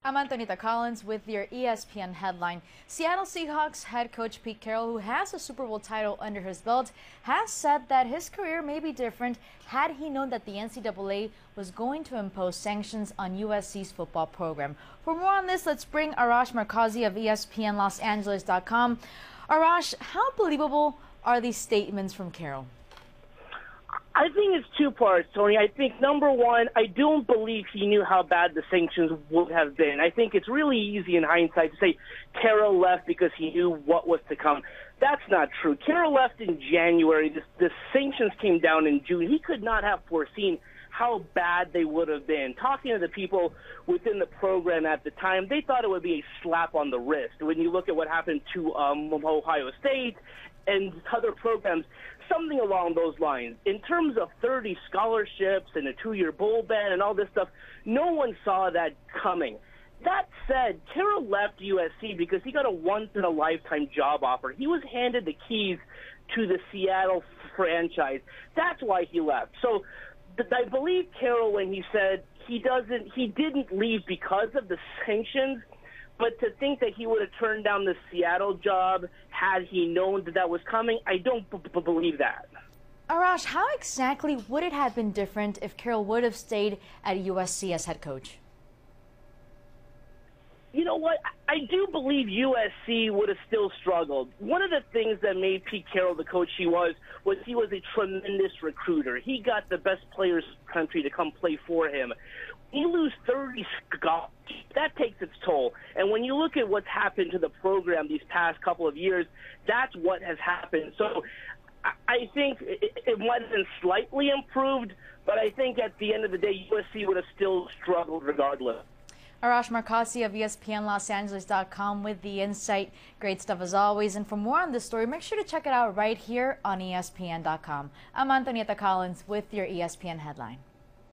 I'm Antonita Collins with your ESPN headline. Seattle Seahawks head coach Pete Carroll, who has a Super Bowl title under his belt, has said that his career may be different had he known that the NCAA was going to impose sanctions on USC's football program. For more on this, let's bring Arash Markazi of ESPNLosAngeles.com. Arash, how believable are these statements from Carroll? I think it's two parts, Tony. I think, number one, I don't believe he knew how bad the sanctions would have been. I think it's really easy in hindsight to say Carroll left because he knew what was to come. That's not true. Carroll left in January. The sanctions came down in June. He could not have foreseen how bad they would have been. Talking to the people within the program at the time, they thought it would be a slap on the wrist. When you look at what happened to Ohio State and other programs, something along those lines. In terms of 30 scholarships and a 2-year bowl ban and all this stuff, no one saw that coming. That said, Carroll left USC because he got a once-in-a-lifetime job offer. He was handed the keys to the Seattle franchise. That's why he left. So I believe Carroll when he said he didn't leave because of the sanctions. But to think that he would have turned down the Seattle job had he known that was coming, I don't believe that. Arash, how exactly would it have been different if Carroll would have stayed at USC as head coach? You know what? I do believe USC would have still struggled. One of the things that made Pete Carroll the coach he was he was a tremendous recruiter. He got the best players in the country to come play for him. You lose 30 scholarships, that takes its toll. And when you look at what's happened to the program these past couple of years, that's what has happened. So I think it might have been slightly improved, but I think at the end of the day, USC would have still struggled regardless. Arash Markazi of ESPNLosAngeles.com with the insight. Great stuff as always. And for more on this story, make sure to check it out right here on ESPN.com. I'm Antonieta Collins with your ESPN headline.